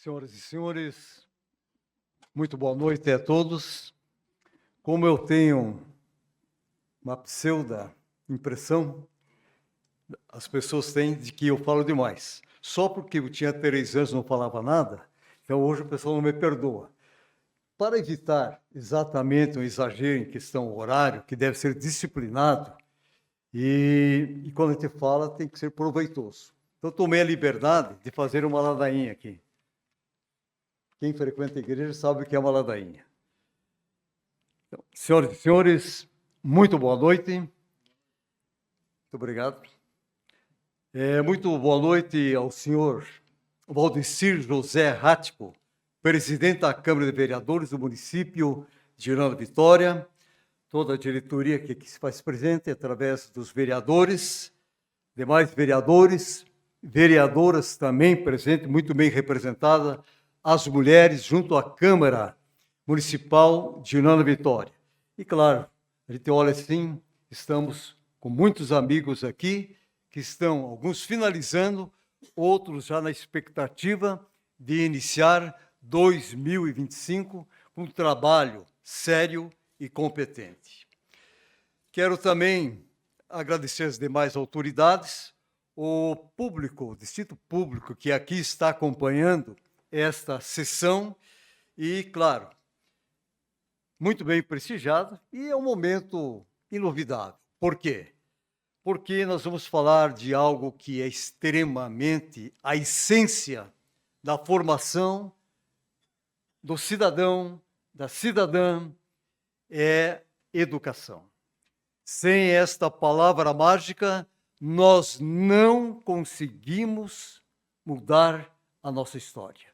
Senhoras e senhores, muito boa noite a todos. Como eu tenho uma pseudo-impressão, as pessoas têm de que eu falo demais. Só porque eu tinha 3 anos e não falava nada, então hoje o pessoal não me perdoa. Para evitar exatamente um exagero em questão horário, que deve ser disciplinado, e quando a gente fala tem que ser proveitoso. Então tomei a liberdade de fazer uma ladainha aqui. Quem frequenta a igreja sabe o que é uma ladainha. Então, senhoras e senhores, muito boa noite. Muito obrigado. Muito boa noite ao senhor Valdecir José Rático, presidente da Câmara de Vereadores do município de Irlanda Vitória, toda a diretoria que aqui se faz presente, através dos vereadores, demais vereadores, vereadoras também presentes, muito bem representada, as mulheres junto à Câmara Municipal de Irlanda Vitória. E, claro, a gente olha assim, estamos com muitos amigos aqui, que estão, alguns finalizando, outros já na expectativa de iniciar 2025 com um trabalho sério e competente. Quero também agradecer as demais autoridades, o público, o distrito público que aqui está acompanhando esta sessão e, claro, muito bem prestigiado e é um momento inovidável. Por quê? Porque nós vamos falar de algo que é extremamente a essência da formação do cidadão, da cidadã, é educação. Sem esta palavra mágica, nós não conseguimos mudar a nossa história.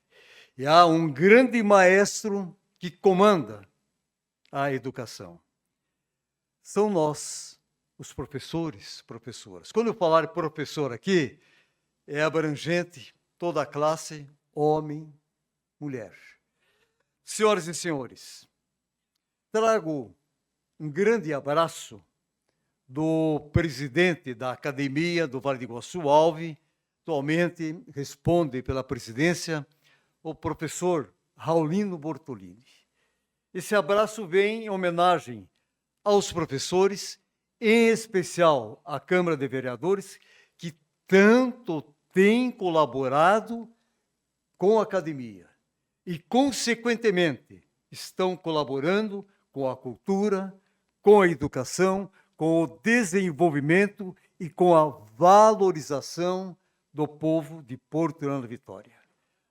E há um grande maestro que comanda a educação. São nós, os professores, professoras. Quando eu falar professor aqui, é abrangente toda a classe, homem, mulher. Senhoras e senhores, trago um grande abraço do presidente da Academia do Vale do Iguaçu, Alve, atualmente responde pela presidência, o professor Raulino Bortolini. Esse abraço vem em homenagem aos professores, em especial à Câmara de Vereadores, que tanto têm colaborado com a academia e, consequentemente, estão colaborando com a cultura, com a educação, com o desenvolvimento e com a valorização do povo de Porto Irlanda Vitória.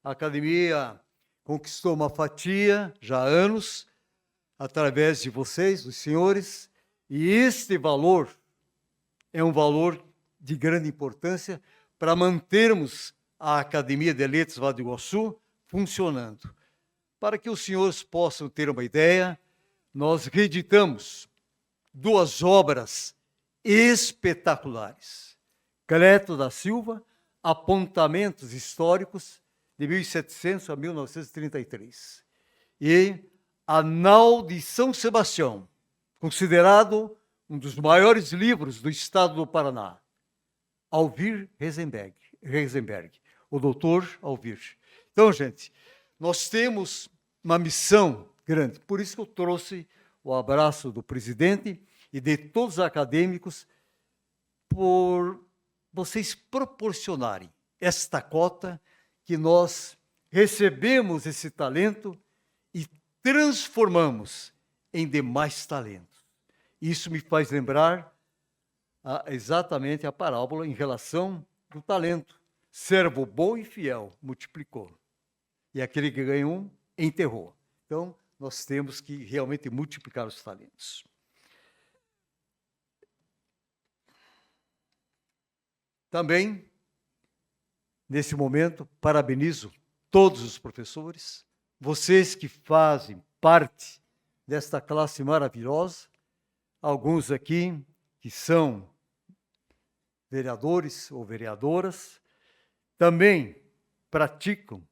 A academia conquistou uma fatia já há anos, através de vocês, os senhores, e este valor é um valor de grande importância para mantermos a Academia de Letras Vale do Iguaçu funcionando. Para que os senhores possam ter uma ideia, nós reeditamos 2 obras espetaculares. Cleto da Silva, Apontamentos Históricos, de 1700 a 1933. E A Nau de São Sebastião, considerado um dos maiores livros do estado do Paraná. Alvir Reisenberg, o doutor Alvir. Então, gente, nós temos uma missão grande, por isso que eu trouxe o abraço do presidente e de todos os acadêmicos por vocês proporcionarem esta cota que nós recebemos esse talento e transformamos em demais talentos. Isso me faz lembrar exatamente a parábola em relação do talento. Servo bom e fiel multiplicou. E aquele que ganhou, enterrou. Então, nós temos que realmente multiplicar os talentos. Também, nesse momento, parabenizo todos os professores, vocês que fazem parte desta classe maravilhosa, alguns aqui que são vereadores ou vereadoras, também praticam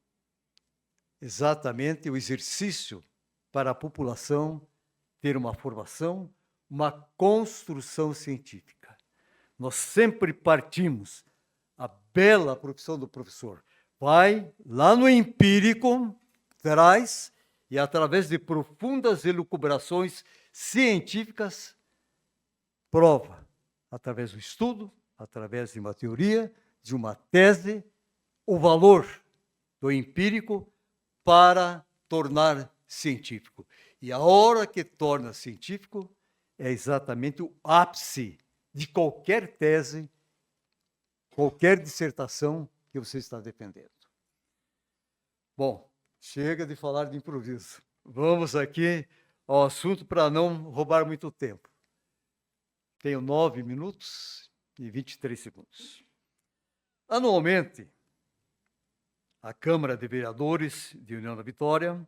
exatamente o exercício para a população ter uma formação, uma construção científica. Nós sempre partimos a bela profissão do professor. vai lá no empírico, traz, e através de profundas elucubrações científicas, prova, através do estudo, através de uma teoria, de uma tese, o valor do empírico para tornar científico. E a hora que torna científico é exatamente o ápice de qualquer tese, qualquer dissertação que você está defendendo. Bom, chega de falar de improviso. Vamos aqui ao assunto para não roubar muito tempo. Tenho 9 minutos e 23 segundos. Anualmente, a Câmara de Vereadores de União da Vitória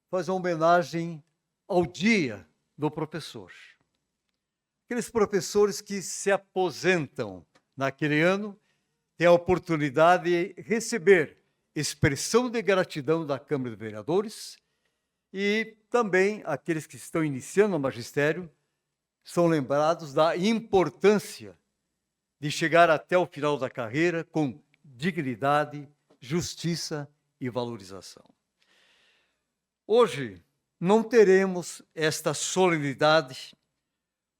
faz uma homenagem ao Dia do Professor. Aqueles professores que se aposentam naquele ano têm a oportunidade de receber expressão de gratidão da Câmara de Vereadores e também aqueles que estão iniciando o magistério são lembrados da importância de chegar até o final da carreira com dignidade, justiça e valorização. Hoje não teremos esta solenidade,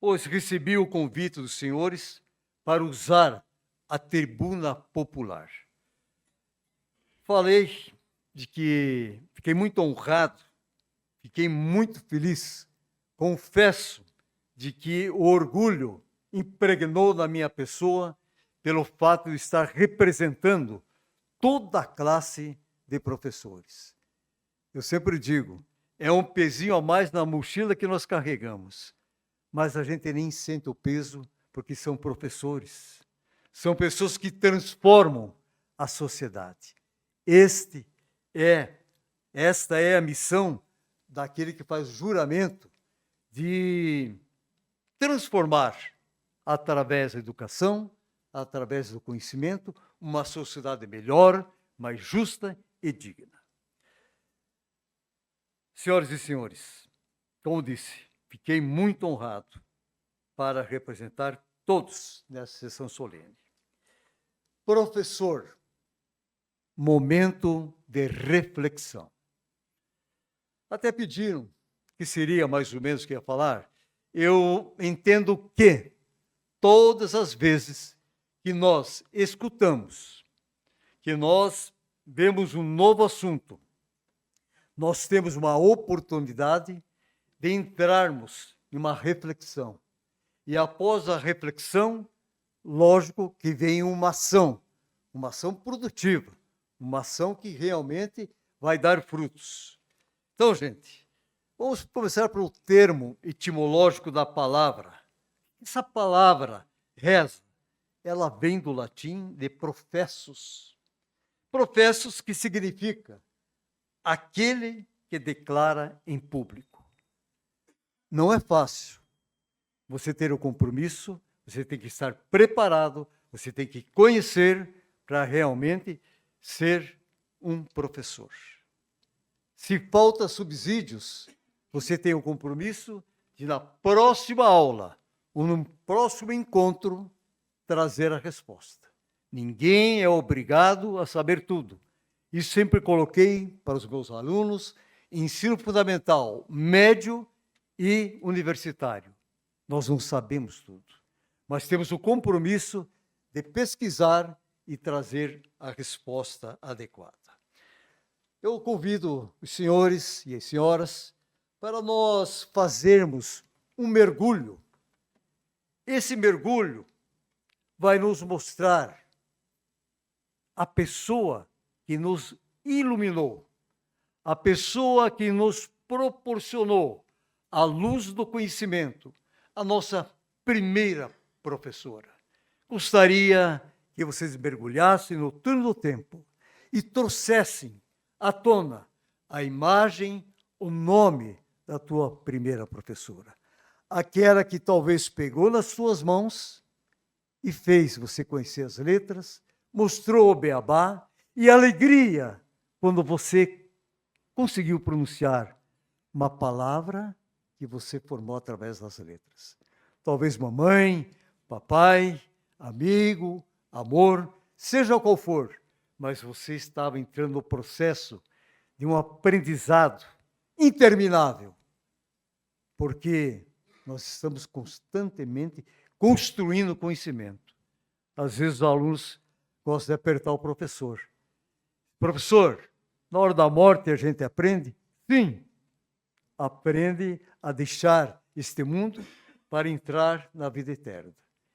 pois recebi o convite dos senhores para usar a tribuna popular. Falei de que fiquei muito honrado, fiquei muito feliz, confesso de que o orgulho impregnou na minha pessoa pelo fato de estar representando toda a classe de professores. Eu sempre digo, é um pezinho a mais na mochila que nós carregamos, mas a gente nem sente o peso porque são professores, são pessoas que transformam a sociedade. Esta é a missão daquele que faz juramento de transformar, através da educação, através do conhecimento, uma sociedade melhor, mais justa e digna. Senhoras e senhores, como disse, fiquei muito honrado para representar todos nessa sessão solene. Professor, momento de reflexão. Até pediram que seria mais ou menos o que ia falar. Eu entendo que todas as vezes que nós escutamos, que nós vemos um novo assunto, nós temos uma oportunidade de entrarmos em uma reflexão. E após a reflexão, lógico que vem uma ação produtiva, uma ação que realmente vai dar frutos. Então, gente, vamos começar pelo termo etimológico da palavra. Essa palavra, reza, ela vem do latim de professus. Professus que significa aquele que declara em público. Não é fácil você ter o compromisso, você tem que estar preparado, você tem que conhecer para realmente ser um professor. Se falta subsídios, você tem o compromisso de, na próxima aula, ou no próximo encontro, trazer a resposta. Ninguém é obrigado a saber tudo. Isso sempre coloquei para os meus alunos, ensino fundamental, médio e universitário. Nós não sabemos tudo, mas temos o compromisso de pesquisar e trazer a resposta adequada. Eu convido os senhores e as senhoras para nós fazermos um mergulho. Esse mergulho vai nos mostrar a pessoa que nos iluminou, a pessoa que nos proporcionou a luz do conhecimento, a nossa primeira professora. Gostaria que vocês mergulhassem no túnel do tempo e trouxessem à tona a imagem, o nome da tua primeira professora. Aquela que talvez pegou nas suas mãos e fez você conhecer as letras, mostrou o beabá e a alegria quando você conseguiu pronunciar uma palavra que você formou através das letras. Talvez mamãe, papai, amigo, amor, seja qual for, mas você estava entrando no processo de um aprendizado interminável, porque nós estamos constantemente construindo conhecimento. Às vezes os alunos gostam de apertar o professor. Professor, na hora da morte a gente aprende? Sim, aprende a deixar este mundo para entrar na vida eterna.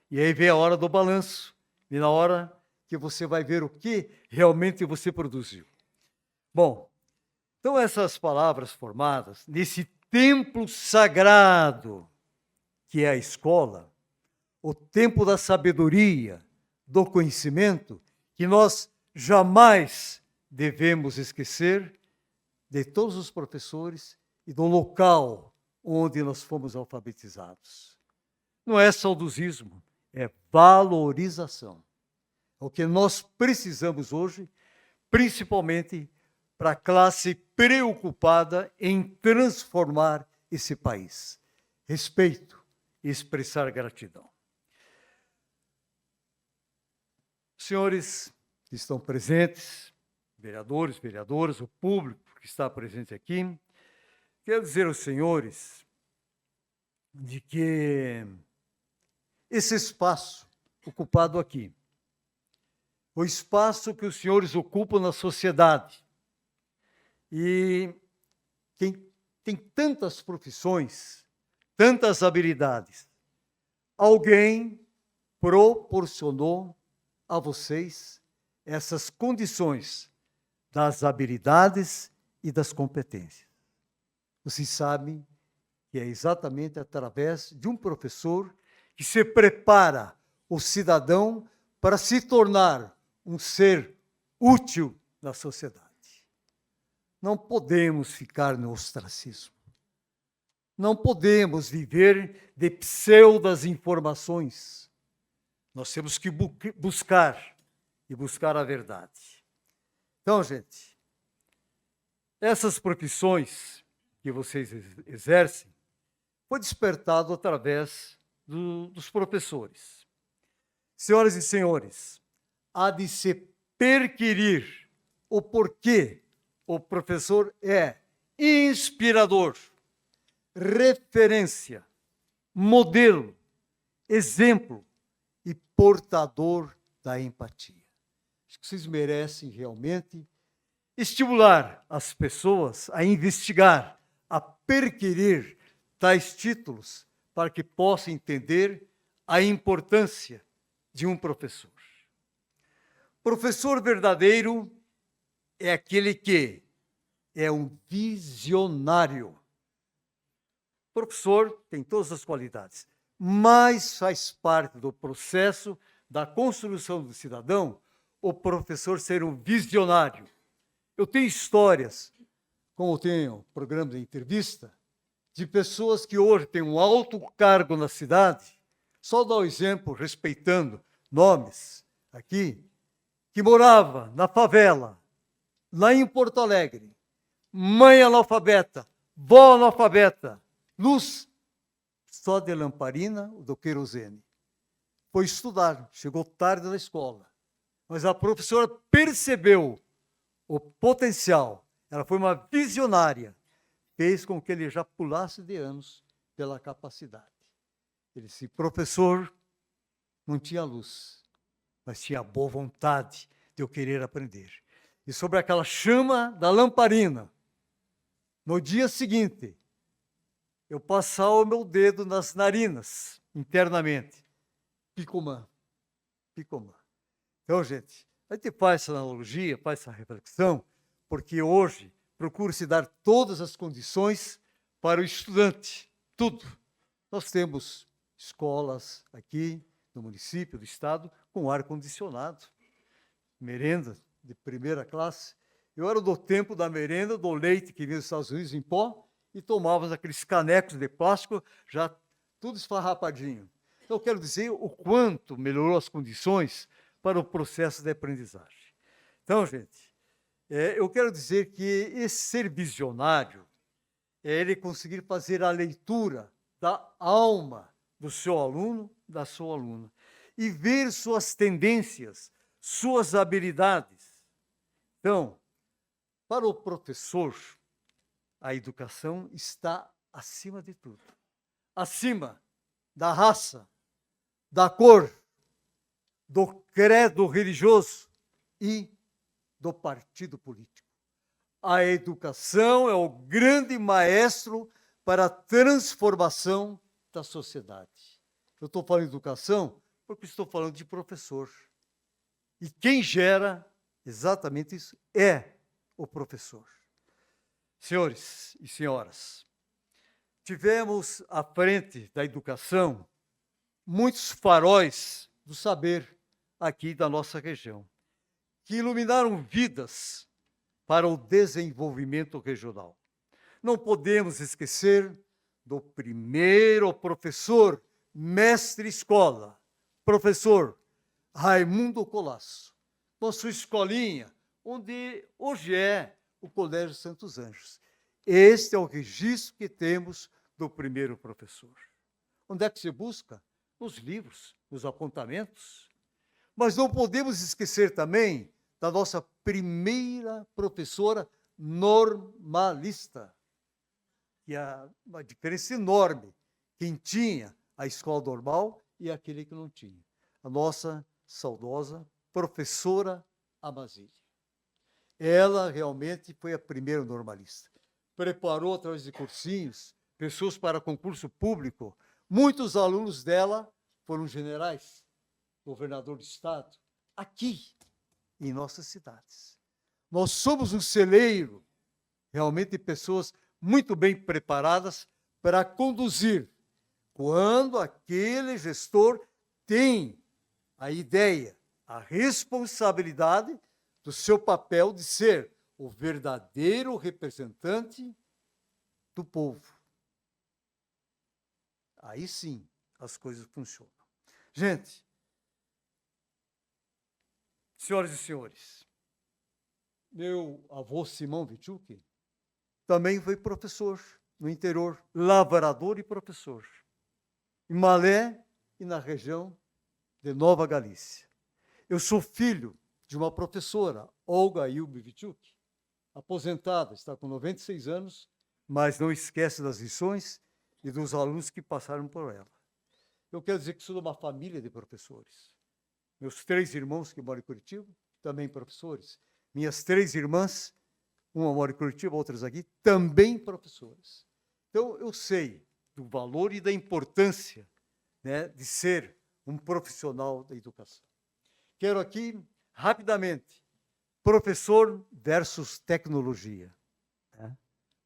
E aí vem a hora do balanço, e na hora que você vai ver o que realmente você produziu. Bom, então essas palavras formadas nesse templo sagrado que é a escola, o templo da sabedoria, do conhecimento, que nós jamais devemos esquecer de todos os professores e do local onde nós fomos alfabetizados. Não é saudosismo, é valorização. É o que nós precisamos hoje, principalmente para a classe preocupada em transformar esse país. Respeito e expressar gratidão. Senhores que estão presentes, vereadores, vereadoras, o público que está presente aqui, quero dizer aos senhores de que esse espaço ocupado aqui, o espaço que os senhores ocupam na sociedade, e quem tem tantas profissões, tantas habilidades, alguém proporcionou a vocês essas condições das habilidades e das competências. Vocês sabem que é exatamente através de um professor que se prepara o cidadão para se tornar um ser útil na sociedade. Não podemos ficar no ostracismo. Não podemos viver de pseudas informações. Nós temos que buscar a verdade. Então, gente, essas profissões que vocês exercem foi despertado através dos professores. Senhoras e senhores, há de se perquirir o porquê o professor é inspirador, referência, modelo, exemplo e portador da empatia. Acho que vocês merecem realmente estimular as pessoas a investigar, a perquirir tais títulos para que possam entender a importância de um professor. Professor verdadeiro é aquele que é um visionário. O professor tem todas as qualidades, mas faz parte do processo da construção do cidadão o professor ser um visionário. Eu tenho histórias, como eu tenho programa de entrevista, de pessoas que hoje têm um alto cargo na cidade, só dar o exemplo, respeitando nomes aqui, que morava na favela, lá em Porto Alegre, mãe analfabeta, vó analfabeta, luz só de lamparina do querosene. Foi estudar, chegou tarde na escola, mas a professora percebeu o potencial, ela foi uma visionária, fez com que ele já pulasse de anos pela capacidade. Ele disse, professor, não tinha luz, mas tinha boa vontade de eu querer aprender. E sobre aquela chama da lamparina, no dia seguinte, eu passava o meu dedo nas narinas, internamente. Picumã. Então, gente, a gente faz essa analogia, faz essa reflexão, porque hoje procura-se dar todas as condições para o estudante, tudo. Nós temos escolas aqui no município, do estado, com ar-condicionado, merenda de primeira classe. Eu era do tempo da merenda, do leite que vinha dos Estados Unidos em pó, e tomávamos aqueles canecos de plástico, já tudo esfarrapadinho. Então, eu quero dizer o quanto melhorou as condições para o processo de aprendizagem. Então, gente, eu quero dizer que esse ser visionário é ele conseguir fazer a leitura da alma do seu aluno, da sua aluna, e ver suas tendências, suas habilidades, Então, para o professor, a educação está acima de tudo. Acima da raça, da cor, do credo religioso e do partido político. A educação é o grande maestro para a transformação da sociedade. Eu estou falando de educação porque estou falando de professor. E quem gera exatamente isso é o professor. Senhores e senhoras, tivemos à frente da educação muitos faróis do saber aqui da nossa região, que iluminaram vidas para o desenvolvimento regional. Não podemos esquecer do primeiro professor, mestre escola, professor Raimundo Colasso, com sua escolinha, onde hoje é o Colégio Santos Anjos. Este é o registro que temos do primeiro professor. Onde é que se busca? Nos livros, nos apontamentos. Mas não podemos esquecer também da nossa primeira professora normalista, que é uma diferença enorme. Quem tinha a escola normal e aquele que não tinha. A nossa saudosa professora Amazília. Ela realmente foi a primeira normalista. Preparou, através de cursinhos, pessoas para concurso público. Muitos alunos dela foram generais, governador do estado, aqui, em nossas cidades. Nós somos um celeiro, realmente, de pessoas muito bem preparadas para conduzir, quando aquele gestor tem a ideia, a responsabilidade do seu papel de ser o verdadeiro representante do povo. Aí sim as coisas funcionam. Gente, senhoras e senhores, meu avô Simão Vichuk também foi professor no interior, lavrador e professor, em Malé e na região de Nova Galícia. Eu sou filho de uma professora, Olga Ilbe Vichuk, aposentada, está com 96 anos, mas não esquece das lições e dos alunos que passaram por ela. Eu quero dizer que sou de uma família de professores. Meus 3 irmãos que moram em Curitiba, também professores. Minhas 3 irmãs, uma mora em Curitiba, outras aqui, também professores. Então, eu sei do valor e da importância, né, de ser um profissional da educação. Quero aqui, rapidamente, professor versus tecnologia.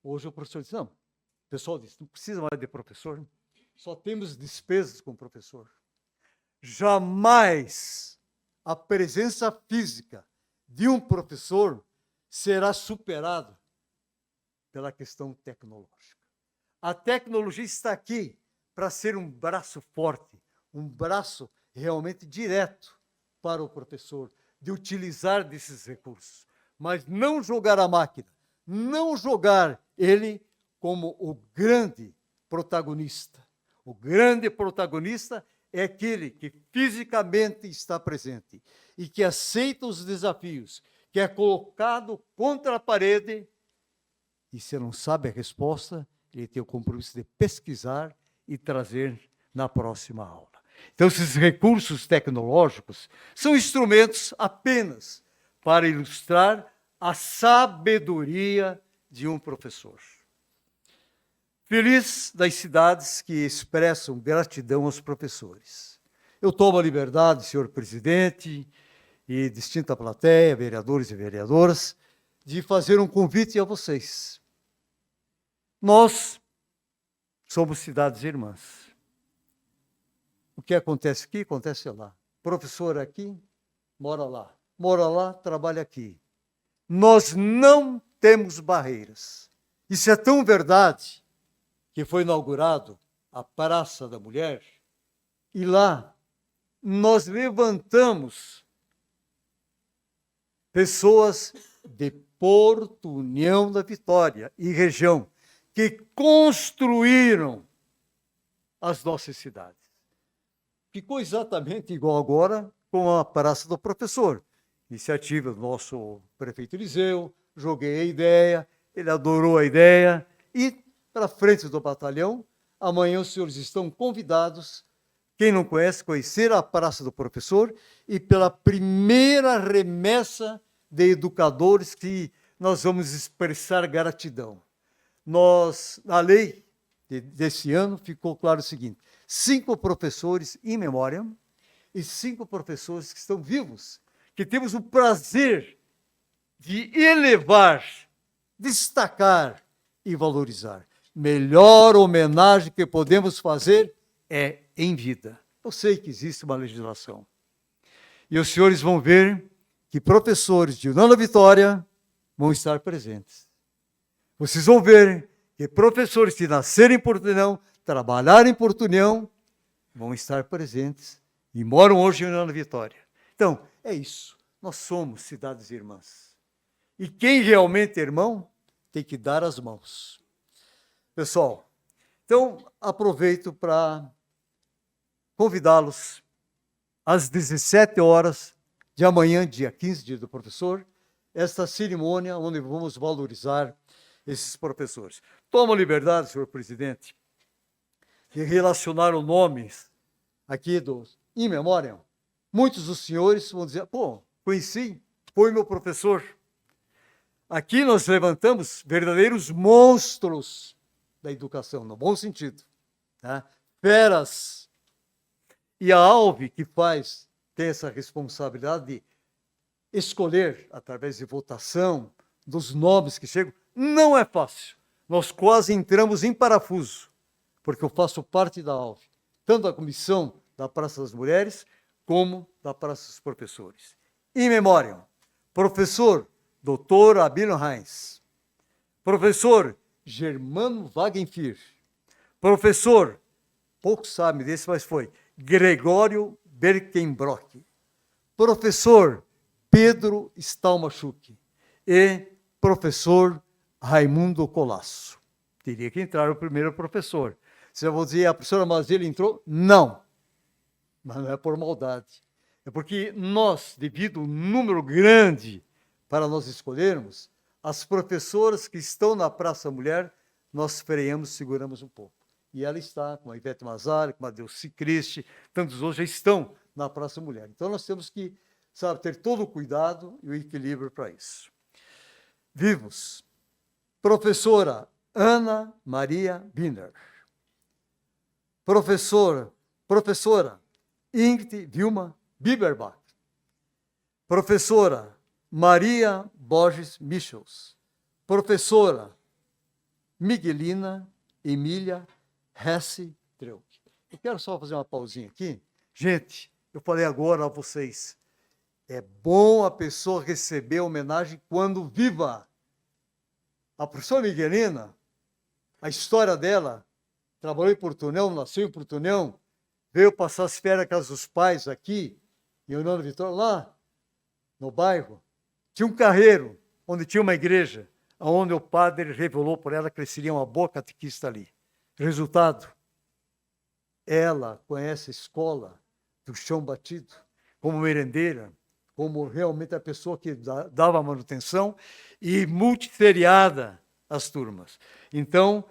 Hoje o professor diz, não, o pessoal diz, não precisa mais de professor, só temos despesas com professor. Jamais a presença física de um professor será superada pela questão tecnológica. A tecnologia está aqui para ser um braço forte, um braço realmente direto para o professor, de utilizar desses recursos, mas não jogar a máquina, não jogar ele como o grande protagonista. O grande protagonista é aquele que fisicamente está presente e que aceita os desafios, que é colocado contra a parede e, se não sabe a resposta, ele tem o compromisso de pesquisar e trazer na próxima aula. Então, esses recursos tecnológicos são instrumentos apenas para ilustrar a sabedoria de um professor. Feliz das cidades que expressam gratidão aos professores. Eu tomo a liberdade, senhor presidente e distinta plateia, vereadores e vereadoras, de fazer um convite a vocês. Nós somos cidades irmãs. O que acontece aqui, acontece lá. Professor aqui, mora lá. Mora lá, trabalha aqui. Nós não temos barreiras. Isso é tão verdade que foi inaugurado a Praça da Mulher e lá nós levantamos pessoas de Porto União da Vitória e região que construíram as nossas cidades. Ficou exatamente igual agora com a Praça do Professor. iniciativa do nosso prefeito Eliseu, joguei a ideia, ele adorou a ideia, e para frente do batalhão, amanhã os senhores estão convidados, quem não conhece, conhecer a Praça do Professor, e pela primeira remessa de educadores que nós vamos expressar gratidão. Na lei desse ano, ficou claro o seguinte: 5 professores in memoriam e 5 professores que estão vivos, que temos o prazer de elevar, destacar e valorizar. Melhor homenagem que podemos fazer é em vida. Eu sei que existe uma legislação. E os senhores vão ver que professores de Nona Vitória vão estar presentes. Vocês vão ver que professores que nasceram em Porto União, trabalharam em Porto União, vão estar presentes e moram hoje em Nona Vitória. Então, é isso. Nós somos cidades irmãs. E quem realmente é irmão, tem que dar as mãos. Pessoal, então aproveito para convidá-los às 17 horas de amanhã, dia 15, dia do professor, esta cerimônia onde vamos valorizar esses professores. Tomo a liberdade, senhor presidente, de relacionar os nomes aqui dos in memoriam. Muitos dos senhores vão dizer, conheci, foi meu professor. Aqui nós levantamos verdadeiros monstros da educação, no bom sentido. Tá? Feras. E a ALVE, que tem essa responsabilidade de escolher, através de votação, dos nomes que chegam, não é fácil. Nós quase entramos em parafuso, porque eu faço parte da ALVE, tanto da comissão da Praça das Mulheres, como da Praça dos Professores. In memoriam, professor Dr. Abílio Heinz, professor Germano Wagenfir, professor, poucos sabem desse, mas foi Gregório Berkenbrock, professor Pedro Stalmachuk e professor Raimundo Colasso. Teria que entrar o primeiro professor. Você vai dizer, a professora Mazila entrou? Não. Mas não é por maldade. É porque nós, devido ao número grande para nós escolhermos, as professoras que estão na Praça Mulher, nós freamos, seguramos um pouco. E ela está, com a Ivete Mazali, com a Delci Cristi, tantos outros já estão na Praça Mulher. Então nós temos que, ter todo o cuidado e o equilíbrio para isso. Vivos. Professora Ana Maria Biner. Professora Ingrid Vilma Biberbach. Professora Maria Borges Michels. Professora Miguelina Emília Hesse Treuk. Eu quero só fazer uma pausinha aqui. Gente, eu falei agora a vocês, é bom a pessoa receber homenagem quando viva. A professora Miguelina, a história dela, trabalhou em Porto União, nasceu em Porto União, veio passar as férias na casa dos pais aqui, em Nona Vitória, lá no bairro, tinha um carreiro, onde tinha uma igreja, onde o padre revelou por ela que ele seria uma boa catequista ali. Resultado, ela conhece a escola do chão batido, como merendeira, como realmente a pessoa que dava manutenção e multisseriada as turmas. Então,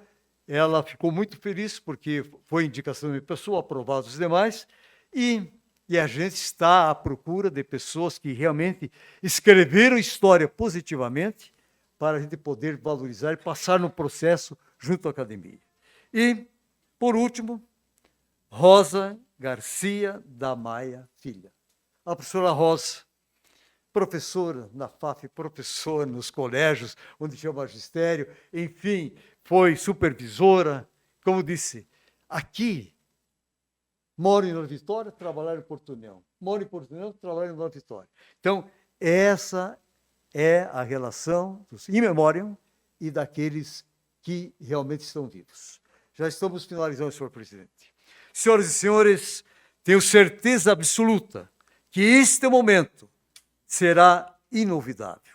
ela ficou muito feliz porque foi indicação de pessoa, aprovado os demais, e a gente está à procura de pessoas que realmente escreveram história positivamente para a gente poder valorizar e passar no processo junto à academia. E, por último, Rosa Garcia da Maia Filha. A professora Rosa, professora na FAF, professora nos colégios, onde tinha o magistério, enfim, foi supervisora, como disse, aqui, moro em Nova Vitória, trabalhar em Porto União. Moro em Porto União, trabalhar em Nova Vitória. Então, essa é a relação dos in memoriam e daqueles que realmente estão vivos. Já estamos finalizando, senhor presidente. Senhoras e senhores, tenho certeza absoluta que este momento será inolvidável.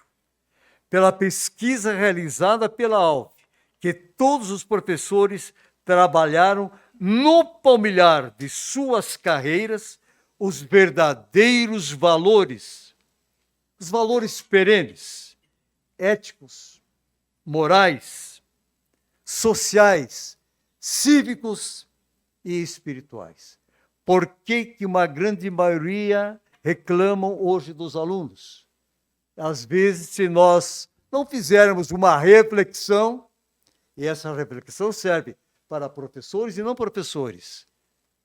Pela pesquisa realizada pela ALVE, que todos os professores trabalharam no palmilhar de suas carreiras os verdadeiros valores, os valores perenes, éticos, morais, sociais, cívicos e espirituais. Por que uma grande maioria reclamam hoje dos alunos? Às vezes, se nós não fizermos uma reflexão, e essa reflexão serve para professores e não professores,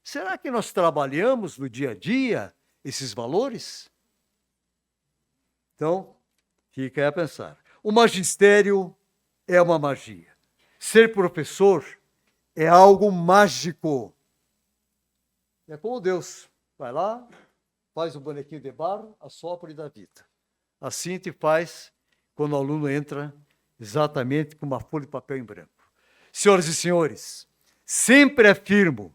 será que nós trabalhamos no dia a dia esses valores? Então, fica aí a pensar. O magistério é uma magia. Ser professor é algo mágico. É como Deus. Vai lá, faz um bonequinho de barro, assopra e dá vida. Assim te faz quando o aluno entra exatamente com uma folha de papel em branco. Senhoras e senhores, sempre afirmo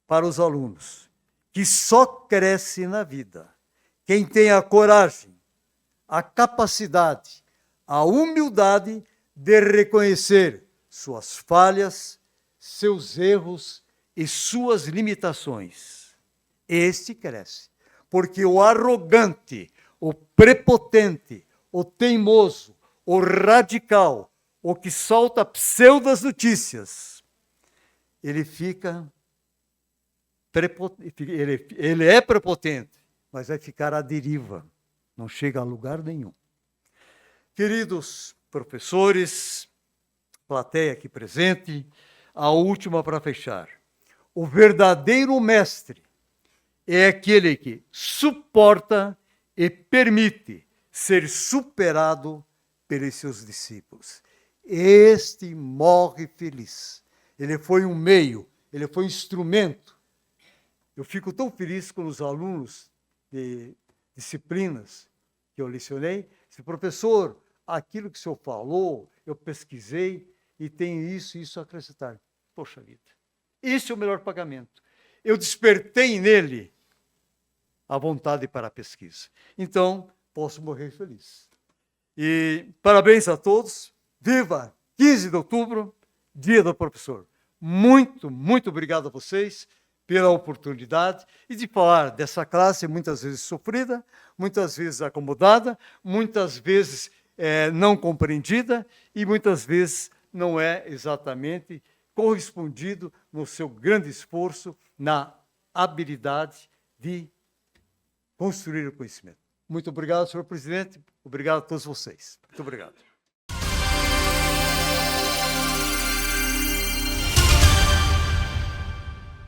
para os alunos que só cresce na vida quem tem a coragem, a capacidade, a humildade de reconhecer suas falhas, seus erros e suas limitações. Este cresce, porque o arrogante, o prepotente, o teimoso, o radical, o que solta pseudas notícias, ele é prepotente, mas vai ficar à deriva, não chega a lugar nenhum. Queridos professores, plateia aqui presente, a última para fechar. O verdadeiro mestre é aquele que suporta e permite ser superado pelos seus discípulos. Este morre feliz. Ele foi um meio, ele foi um instrumento. Eu fico tão feliz com os alunos de disciplinas que eu lecionei. Disse, professor, aquilo que o senhor falou, eu pesquisei e tenho isso e isso a acrescentar. Poxa vida, esse é o melhor pagamento. Eu despertei nele a vontade para a pesquisa. Então, posso morrer feliz. E parabéns a todos. Viva 15 de outubro, Dia do Professor. Muito, muito obrigado a vocês pela oportunidade e de falar dessa classe muitas vezes sofrida, muitas vezes acomodada, muitas vezes não compreendida e muitas vezes não é exatamente correspondido no seu grande esforço na habilidade de construir o conhecimento. Muito obrigado, senhor presidente. Obrigado a todos vocês. Muito obrigado.